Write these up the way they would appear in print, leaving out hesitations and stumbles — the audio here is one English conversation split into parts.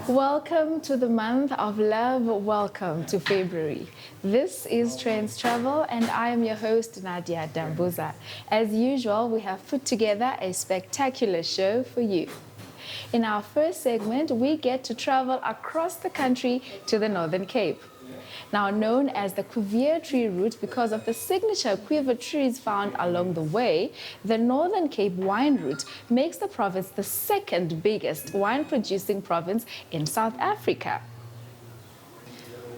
Welcome to the month of love. Welcome to February. This is Trendz Travel, and I am your host, Nadia Dambuza. As usual, we have put together a spectacular show for you. In our first segment, we get to travel across the country to the Northern Cape. Now known as the quiver tree route because of the signature quiver trees found along the way, the Northern Cape wine route makes the province the second biggest wine-producing province in South Africa.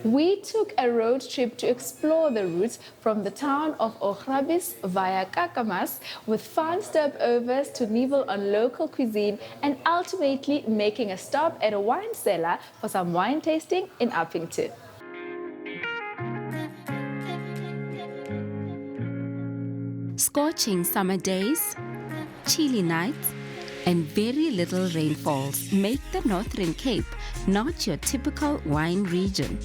We took a road trip to explore the route from the town of Ochrabis via Kakamas with fun stopovers to nibble on local cuisine and ultimately making a stop at a wine cellar for some wine tasting in Uppington. Scorching summer days, chilly nights, and very little rainfalls make the Northern Cape not your typical wine region.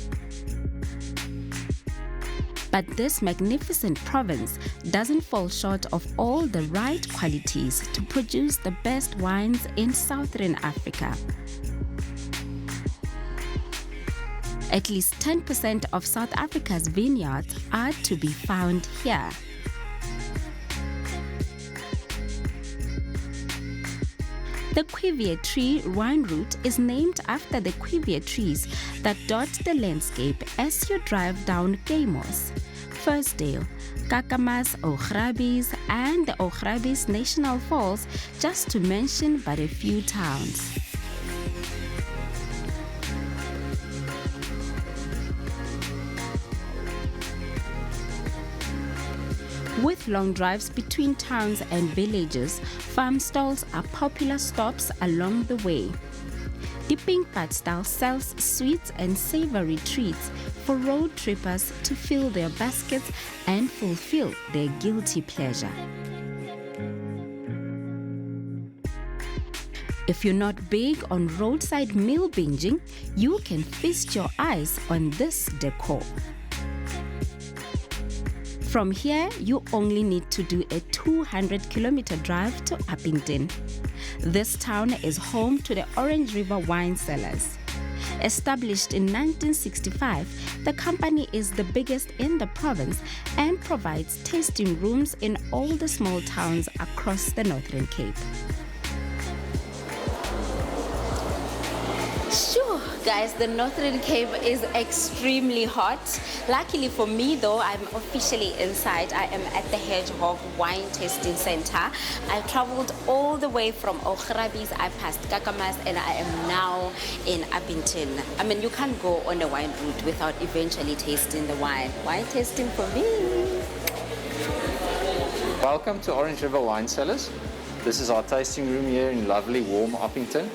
But this magnificent province doesn't fall short of all the right qualities to produce the best wines in Southern Africa. At least 10% of South Africa's vineyards are to be found here. The quiver tree wine route is named after the quiver trees that dot the landscape as you drive down Gamos, Firstdale, Kakamas, Ochrabis, and the Ochrabis National Falls, just to mention but a few towns. With long drives between towns and villages, farm stalls are popular stops along the way. Dipping Pat style sells sweets and savory treats for road trippers to fill their baskets and fulfill their guilty pleasure. If you're not big on roadside meal binging, you can feast your eyes on this decor. From here, you only need to do a 200-kilometer drive to Uppington. This town is home to the Orange River Wine Cellars. Established in 1965, the company is the biggest in the province and provides tasting rooms in all the small towns across the Northern Cape. Sure, guys, the Northern Cape is extremely hot. Luckily for me, though, I'm officially inside. I am at the Hedgehog Wine Tasting Center. I traveled all the way from Ochrabis, I passed Kakamas, and I am now in Uppington. I mean, you can't go on a wine route without eventually tasting the wine. Wine tasting for me. Welcome to Orange River Wine Cellars. This is our tasting room here in lovely, warm Uppington.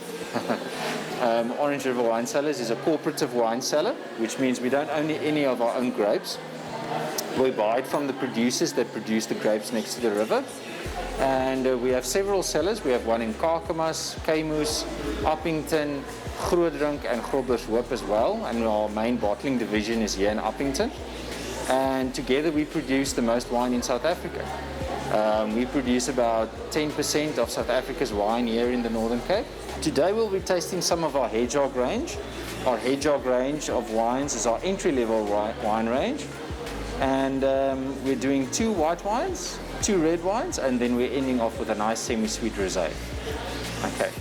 Orange River Wine Cellars is a cooperative wine cellar, which means we don't own any of our own grapes. We buy it from the producers that produce the grapes next to the river. And we have several cellars. We have one in Kakamas, Gamos, Uppington, Grootdrink and Groblershoop as well. And our main bottling division is here in Uppington. And together we produce the most wine in South Africa. We produce about 10% of South Africa's wine here in the Northern Cape. Today we'll be tasting some of our Hedgehog range. Our Hedgehog range of wines is our entry-level wine range. And we're doing 2 white wines, 2 red wines, and then we're ending off with a nice semi-sweet rosé. Okay,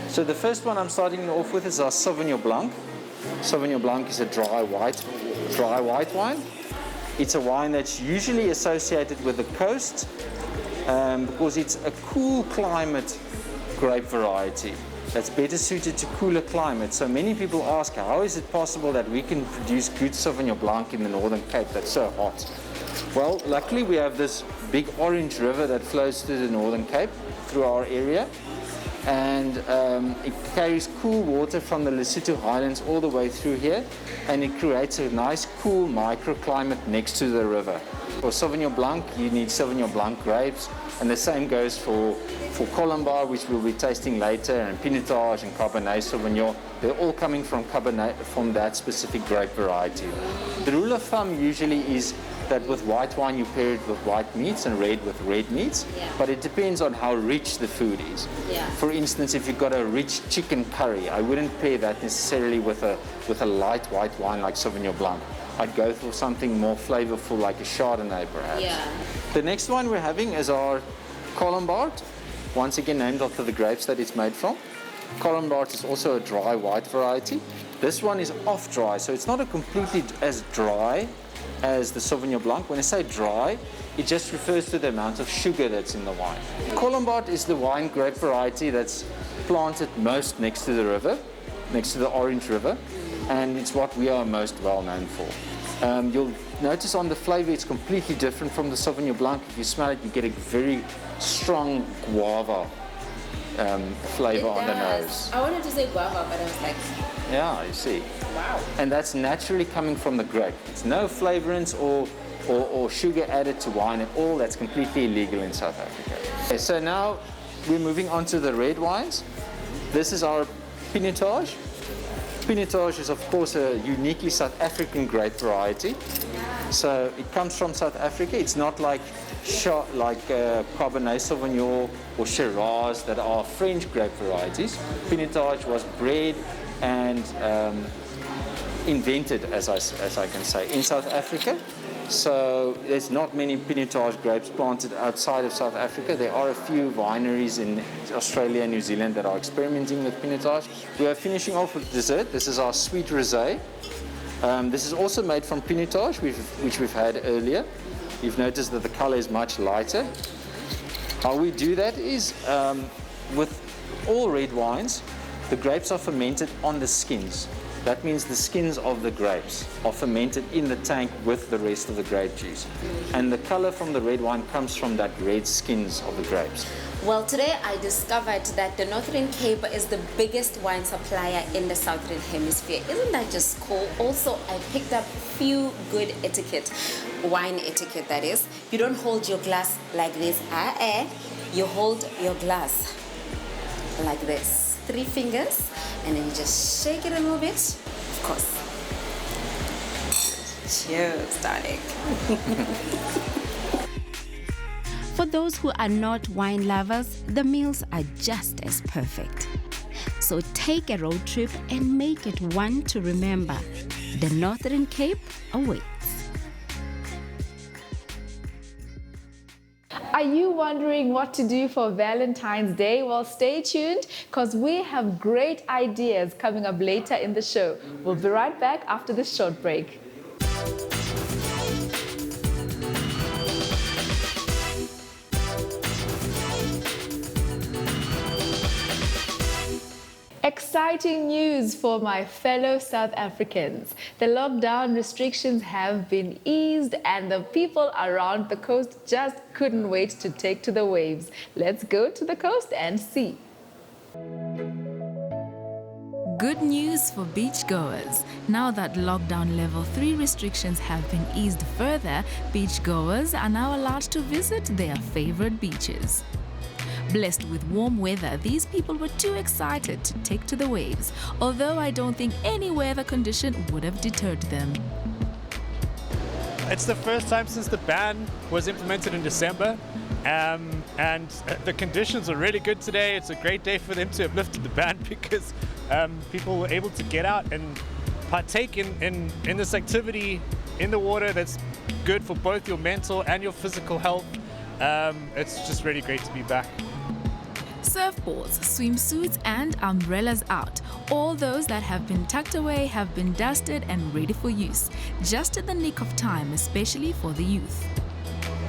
so the first one I'm starting off with is our Sauvignon Blanc. Sauvignon Blanc is a dry white wine. It's a wine that's usually associated with the coast because it's a cool climate grape variety that's better suited to cooler climates. So many people ask, how is it possible that we can produce good Sauvignon Blanc in the Northern Cape that's so hot? Well, luckily we have this big orange river that flows through the Northern Cape, through our area. And it carries cool water from the Lesotho Highlands all the way through here, and it creates a nice cool microclimate next to the river. For Sauvignon Blanc, you need Sauvignon Blanc grapes, and the same goes for Colombar, which we'll be tasting later, and Pinotage and Cabernet Sauvignon. They're all coming from that specific grape variety. The rule of thumb usually is that with white wine you pair it with white meats and red with red meats. Yeah. But it depends on how rich the food is. Yeah. For instance, if you've got a rich chicken curry, I wouldn't pair that necessarily with a light white wine like Sauvignon Blanc. I'd go for something more flavorful like a Chardonnay perhaps. Yeah. The next one we're having is our Colombard, once again named after the grapes that it's made from. Colombard is also a dry white variety. This one is off dry, so it's not a completely as dry as the Sauvignon Blanc. When I say dry, it just refers to the amount of sugar that's in the wine. Colombard is the wine grape variety that's planted most next to the river, next to the Orange River, and it's what we are most well known for. You'll notice on the flavor it's completely different from the Sauvignon Blanc. If you smell it, you get a very strong guava flavor on the nose. I wanted to say guava, but I was like, yeah, you see. wow. And that's naturally coming from the grape. It's no flavorants or sugar added to wine at all. That's completely illegal in South Africa. Okay, so now we're moving on to the red wines. This is our Pinotage. Pinotage is of course a uniquely South African grape variety. So it comes from South Africa. It's not like Cabernet Sauvignon or Shiraz that are French grape varieties. Pinotage was bred and invented, as I can say, in South Africa. So there's not many Pinotage grapes planted outside of South Africa. There are a few wineries in Australia and New Zealand that are experimenting with Pinotage. We are finishing off with dessert. This is our sweet rosé. This is also made from Pinotage, which we've had earlier. You've noticed that the color is much lighter. How we do that is with all red wines, the grapes are fermented on the skins. That means the skins of the grapes are fermented in the tank with the rest of the grape juice. And the color from the red wine comes from that red skins of the grapes. Well, today I discovered that the Northern Cape is the biggest wine supplier in the Southern Hemisphere. Isn't that just cool? Also, I picked up few good etiquette, wine etiquette that is. You don't hold your glass like this. You hold your glass like this. 3 fingers, and then you just shake it a little bit. Of course. Cheers, darling. For those who are not wine lovers, the meals are just as perfect. So take a road trip and make it one to remember. The Northern Cape awaits. Are you wondering what to do for Valentine's Day? Well, stay tuned because we have great ideas coming up later in the show. We'll be right back after this short break. Exciting news for my fellow South Africans. The lockdown restrictions have been eased and the people around the coast just couldn't wait to take to the waves. Let's go to the coast and see. Good news for beachgoers. Now that lockdown level 3 restrictions have been eased further, beachgoers are now allowed to visit their favorite beaches. Blessed with warm weather, these people were too excited to take to the waves, although I don't think any weather condition would have deterred them. It's the first time since the ban was implemented in December, and the conditions are really good today. It's a great day for them to have lifted the ban because people were able to get out and partake in this activity in the water that's good for both your mental and your physical health. It's just really great to be back. Surfboards, swimsuits and umbrellas out. All those that have been tucked away have been dusted and ready for use. Just in the nick of time, especially for the youth.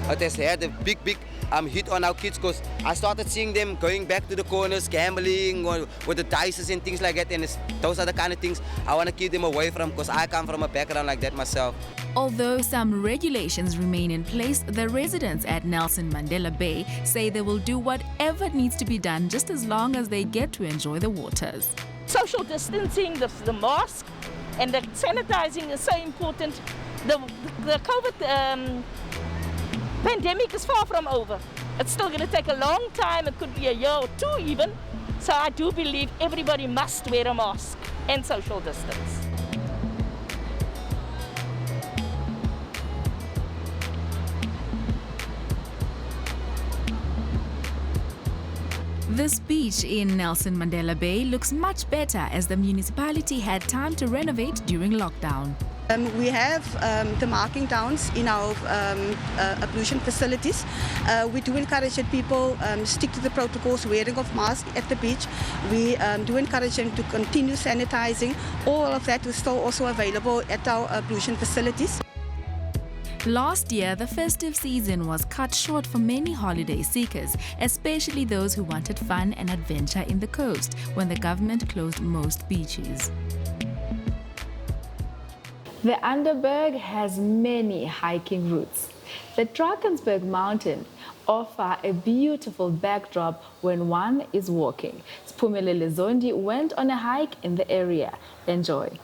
It has had a big hit on our kids because I started seeing them going back to the corners, gambling with the dices and things like that, and those are the kind of things I want to keep them away from because I come from a background like that myself. Although some regulations remain in place, the residents at Nelson Mandela Bay say they will do whatever needs to be done just as long as they get to enjoy the waters. Social distancing, the mask and the sanitizing is so important. The COVID pandemic is far from over. It's still going to take a long time. It could be a year or 2 even. So I do believe everybody must wear a mask and social distance. This beach in Nelson Mandela Bay looks much better as the municipality had time to renovate during lockdown. We have the marking downs in our ablution facilities. We do encourage that people stick to the protocols, wearing of masks at the beach. We do encourage them to continue sanitizing. All of that is still also available at our ablution facilities. Last year, the festive season was cut short for many holiday seekers, especially those who wanted fun and adventure in the coast when the government closed most beaches. The Underberg has many hiking routes. The Drakensberg Mountain offer a beautiful backdrop when one is walking. Spumelele Zondi went on a hike in the area. Enjoy.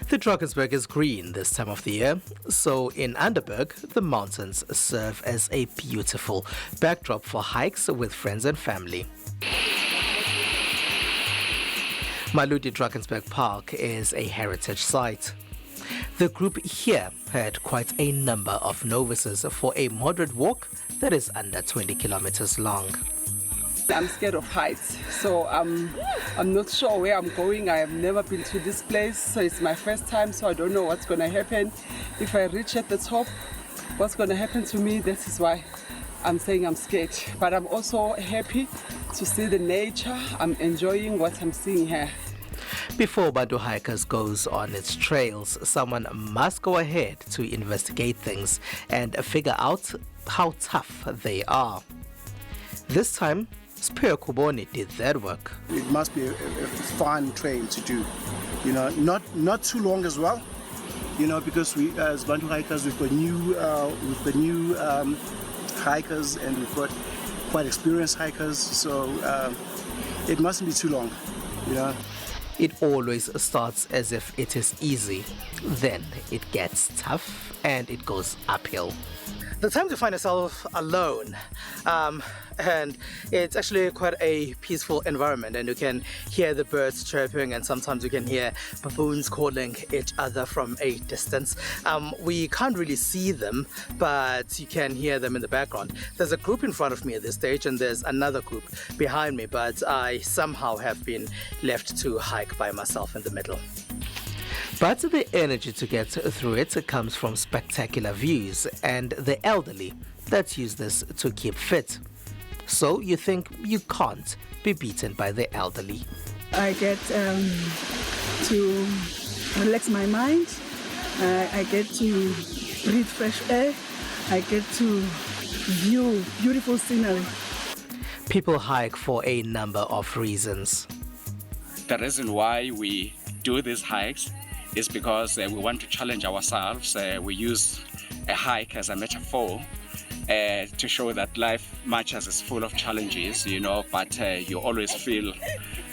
The Drakensberg is green this time of the year, so in Underberg, the mountains serve as a beautiful backdrop for hikes with friends and family. Maludi Drakensberg Park is a heritage site. The group here had quite a number of novices for a moderate walk that is under 20 kilometers long. I'm scared of heights, so I'm not sure where I'm going. I have never been to this place, so it's my first time, so I don't know what's going to happen. If I reach at the top, what's going to happen to me? This is why I'm saying I'm scared. But I'm also happy to see the nature. I'm enjoying what I'm seeing here. Before Bantu Hikers goes on its trails, someone must go ahead to investigate things and figure out how tough they are. This time, Spear Kuboni did that work. It must be a fun trail to do, you know, not too long as well, you know, because we as Bantu Hikers we've got new hikers and we've got quite experienced hikers, so it mustn't be too long, you know. It always starts as if it is easy, then it gets tough and it goes uphill. The time to find yourself alone, and it's actually quite a peaceful environment, and you can hear the birds chirping, and sometimes you can hear baboons calling each other from a distance. We can't really see them, but you can hear them in the background. There's a group in front of me at this stage, and there's another group behind me, but I somehow have been left to hike by myself in the middle. But the energy to get through it comes from spectacular views and the elderly that use this to keep fit. So you think you can't be beaten by the elderly. I get to relax my mind, I get to breathe fresh air, I get to view beautiful scenery. People hike for a number of reasons. The reason why we do these hikes is because we want to challenge ourselves. We use a hike as a metaphor to show that life, much as it's full of challenges, you know, but you always feel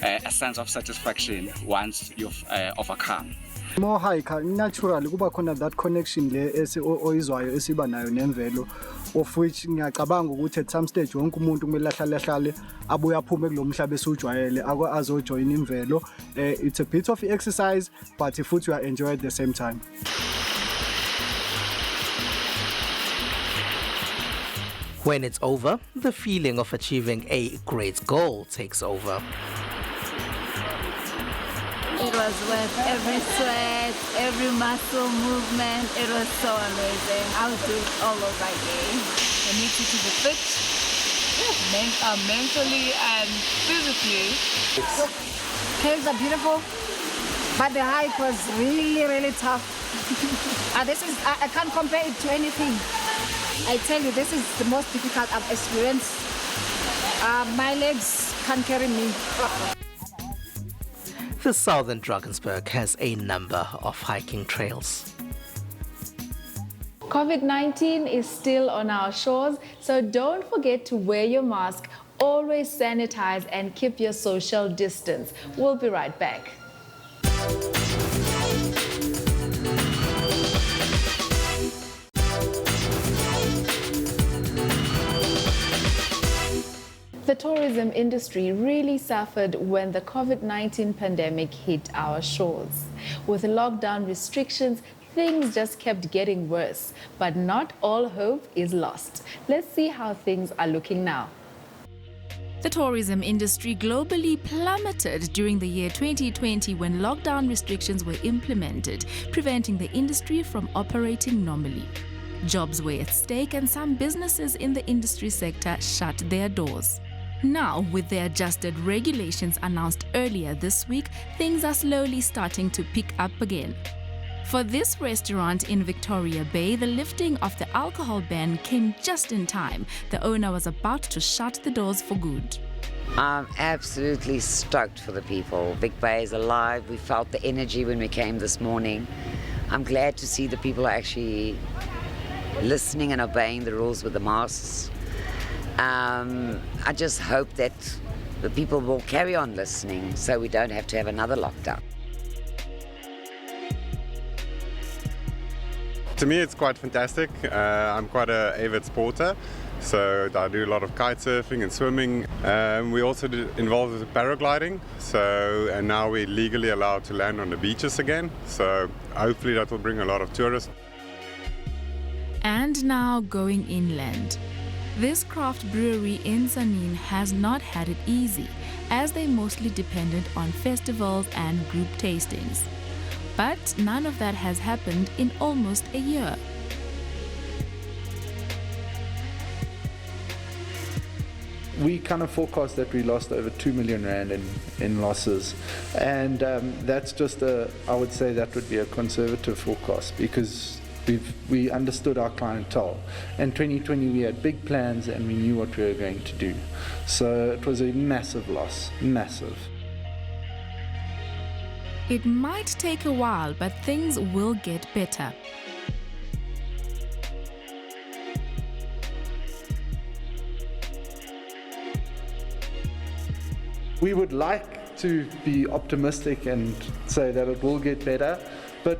a sense of satisfaction once you've overcome. More hiker naturally kuba khona that connection le oyizwayo esiba nayo nemvelo, of which ngiyacabanga ukuthi at some stage wonke umuntu kumele ahlale abuye aphume kulomhlaba esujwayele azojoin imvelo. It's a bit of exercise, but if you enjoy at the same time. When it's over, the feeling of achieving a great goal takes over. It was worth every sweat, every muscle movement. It was so amazing. I would do it all over again. I need to be fit, mentally and physically. Caves are beautiful, but the hike was really, really tough. I can't compare it to anything. I tell you, this is the most difficult I've experienced. My legs can't carry me. The southern Drakensberg has a number of hiking trails. COVID-19 is still on our shores, so don't forget to wear your mask, always sanitize, and keep your social distance. We'll be right back. The tourism industry really suffered when the COVID-19 pandemic hit our shores. With lockdown restrictions, things just kept getting worse. But not all hope is lost. Let's see how things are looking now. The tourism industry globally plummeted during the year 2020 when lockdown restrictions were implemented, preventing the industry from operating normally. Jobs were at stake and some businesses in the industry sector shut their doors. Now, with the adjusted regulations announced earlier this week, things are slowly starting to pick up again. For this restaurant in Victoria Bay, the lifting of the alcohol ban came just in time. The owner was about to shut the doors for good. I'm absolutely stoked for the people. Vic Bay is alive. We felt the energy when we came this morning. I'm glad to see the people are actually listening and obeying the rules with the masks. I just hope that the people will carry on listening so we don't have to have another lockdown. To me, it's quite fantastic. I'm quite an avid sporter, so I do a lot of kite surfing and swimming. We also involved with paragliding, and now we're legally allowed to land on the beaches again. So hopefully that will bring a lot of tourists. And now going inland. This craft brewery in Zanin has not had it easy, as they mostly depended on festivals and group tastings. But none of that has happened in almost a year. We kind of forecast that we lost over 2 million rand in losses, and that's just I would say that would be a conservative forecast, because we understood our clientele. In 2020 we had big plans and we knew what we were going to do. So it was a massive loss, massive. It might take a while, but things will get better. We would like to be optimistic and say that it will get better, but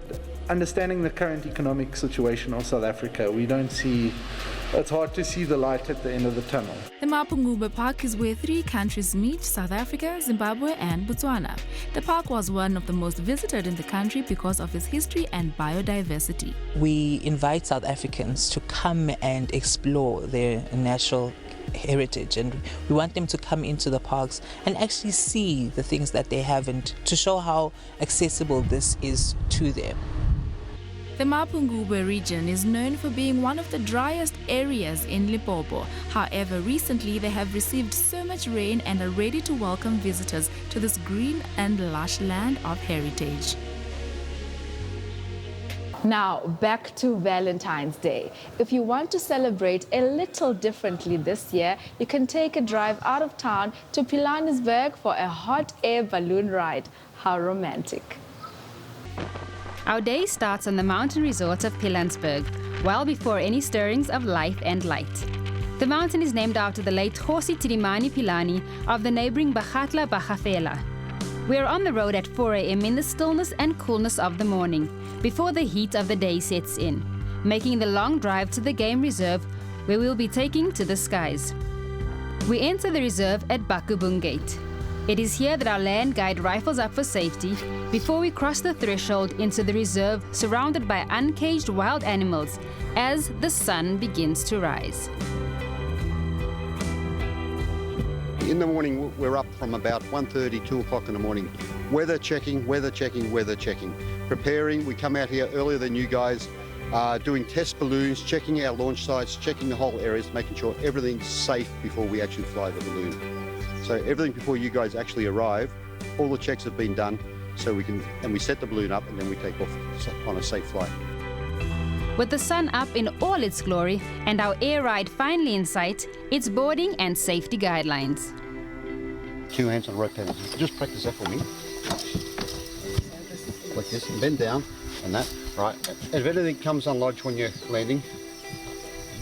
understanding the current economic situation of South Africa, it's hard to see the light at the end of the tunnel. The Mapunguba Park is where 3 countries meet: South Africa, Zimbabwe and Botswana. The park was one of the most visited in the country because of its history and biodiversity. We invite South Africans to come and explore their natural heritage, and we want them to come into the parks and actually see the things that they haven't, to show how accessible this is to them. The Mapunguba region is known for being one of the driest areas in Limpopo. However, recently they have received so much rain and are ready to welcome visitors to this green and lush land of heritage. Now, back to Valentine's Day. If you want to celebrate a little differently this year, you can take a drive out of town to Pilanesberg for a hot air balloon ride. How romantic. Our day starts on the mountain resort of Pilanesberg, well before any stirrings of life and light. The mountain is named after the late Kgosi Tidimani Pilani of the neighboring Bakgatla Bagafela. We are on the road at 4 a.m. in the stillness and coolness of the morning, before the heat of the day sets in, making the long drive to the game reserve, where we will be taking to the skies. We enter the reserve at Bakubung Gate. It is here that our land guide rifles up for safety before we cross the threshold into the reserve, surrounded by uncaged wild animals as the sun begins to rise. In the morning, we're up from about 1:30, 2 o'clock in the morning. Weather checking, weather checking, weather checking. Preparing, we come out here earlier than you guys, doing test balloons, checking our launch sites, checking the whole areas, making sure everything's safe before we actually fly the balloon. So everything before you guys actually arrive, all the checks have been done, so we set the balloon up and then we take off on a safe flight. With the sun up in all its glory and our air ride finally in sight, it's boarding and safety guidelines. 2 hands on the rope pedal. Just practice that for me. Like this, and bend down, and that. Right. If anything comes unlodged when you're landing,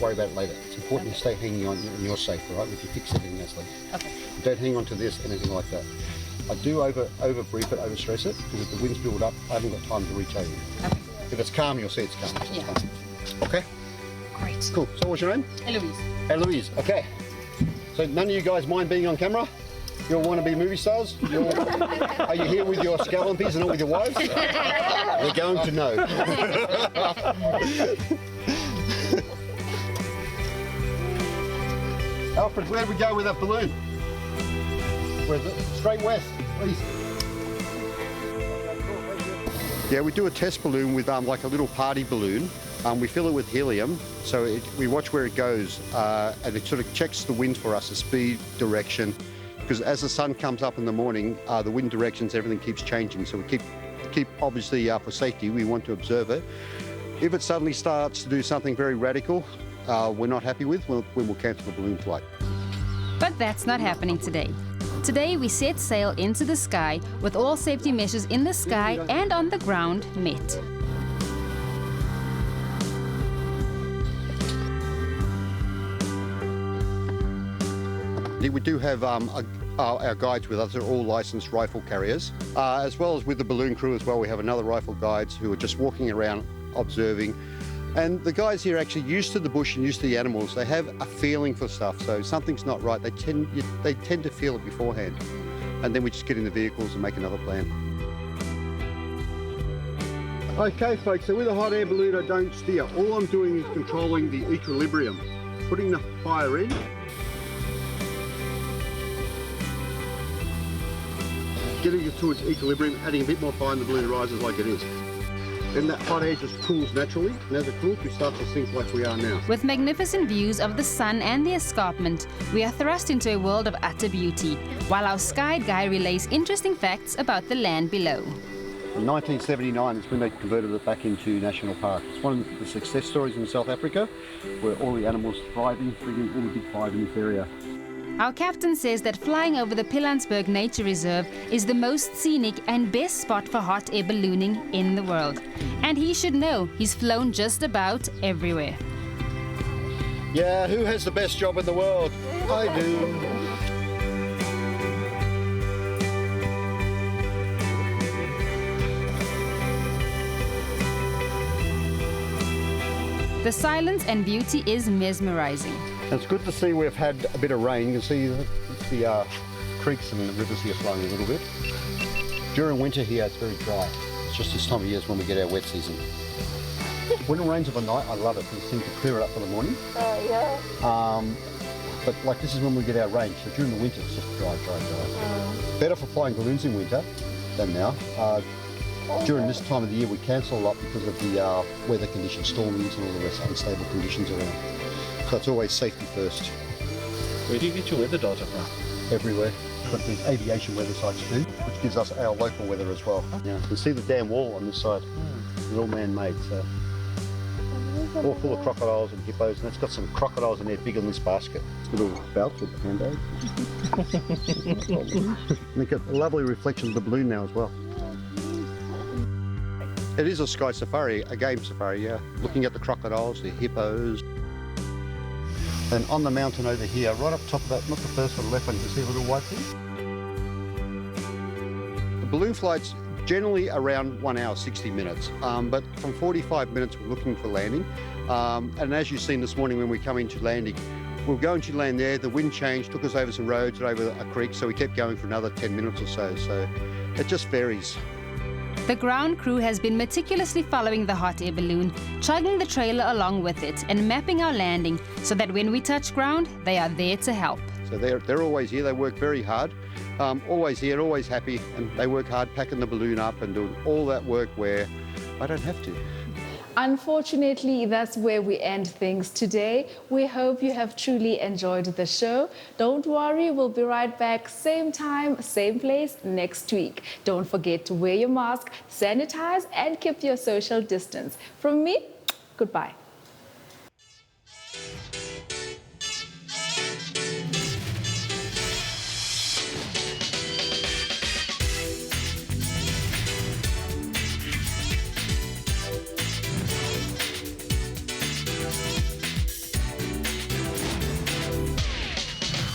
worry about it later. It's important to stay hanging on and you're safe, right? If you fix everything else later. Okay. Don't hang on to this, anything like that. I do over brief it, over stress it, because if the wind's build up, I haven't got time to reach over. Okay. If it's calm, you'll see it's calm. Yeah. Okay? Great. Cool. So what's your name? Eloise. Eloise, okay. So none of you guys mind being on camera? You all want to be movie stars? Are you here with your scalumpies and not with your wives? They're going to know. Alfred, where'd we go with that balloon? Where's it? Straight west, please. Yeah, we do a test balloon with like a little party balloon. We fill it with helium, so we watch where it goes, and it sort of checks the wind for us, the speed, direction, because as the sun comes up in the morning, the wind directions, everything keeps changing. So we keep obviously for safety, we want to observe it. If it suddenly starts to do something very radical, we're not happy with, we'll cancel the balloon flight. But that's not happening today. Today we set sail into the sky with all safety measures in the sky and on the ground met. We do have our guides with us. They're all licensed rifle carriers, as well as with the balloon crew as well. We have another rifle guides who are just walking around observing. And the guys here are actually used to the bush and used to the animals. They have a feeling for stuff, so something's not right. They tend to feel it beforehand. And then we just get in the vehicles and make another plan. Okay, folks, so with a hot air balloon, I don't steer. All I'm doing is controlling the equilibrium. Putting the fire in. Getting it to its equilibrium, adding a bit more fire and the balloon rises like it is. Then that hot air just cools naturally, and as it cools, we start to sink like we are now. With magnificent views of the sun and the escarpment, we are thrust into a world of utter beauty, while our sky guy relays interesting facts about the land below. In 1979 is when they converted it back into National Park. It's one of the success stories in South Africa, where all the animals thriving, bringing all the big five in this area. Our captain says that flying over the Pilanesberg Nature Reserve is the most scenic and best spot for hot air ballooning in the world. And he should know he's flown just about everywhere. Yeah, who has the best job in the world? I do. The silence and beauty is mesmerizing. It's good to see we've had a bit of rain. You can see the creeks and the rivers here flowing a little bit. During winter here, it's very dry. It's just this time of year is when we get our wet season. When it rains overnight, I love it. It seems to clear it up for the morning. Oh, yeah. But like this is when we get our rain. So during the winter, it's just dry. Better for flying balloons in winter than now. During this time of the year, we cancel a lot because of the weather conditions, stormies and all the rest, unstable conditions around. So it's always safety first. Where do you get your weather data from? Everywhere. But the aviation weather sites too, which gives us our local weather as well. Yeah. You can see the dam wall on this side. It's all man-made, so all full of crocodiles and hippos, and it's got some crocodiles in there bigger than this basket. It's little belts with hand-aid. And they've got a lovely reflection of the balloon now as well. It is a sky safari, a game safari, yeah. Looking at the crocodiles, the hippos. And on the mountain over here, right up top of that, not the first one, the left one, you can see a little white thing? The balloon flight's generally around 1 hour, 60 minutes. But from 45 minutes, we're looking for landing. And as you've seen this morning when we come into landing, we're going to land there, the wind changed, took us over some roads and over a creek, so we kept going for another 10 minutes or so. So it just varies. The ground crew has been meticulously following the hot air balloon, chugging the trailer along with it and mapping our landing so that when we touch ground, they are there to help. So they're always here, they work very hard, always here, always happy, and they work hard packing the balloon up and doing all that work where I don't have to. Unfortunately, that's where we end things today. We hope you have truly enjoyed the show. Don't worry, we'll be right back, same time, same place next week. Don't forget to wear your mask, sanitize, and keep your social distance. From me, goodbye.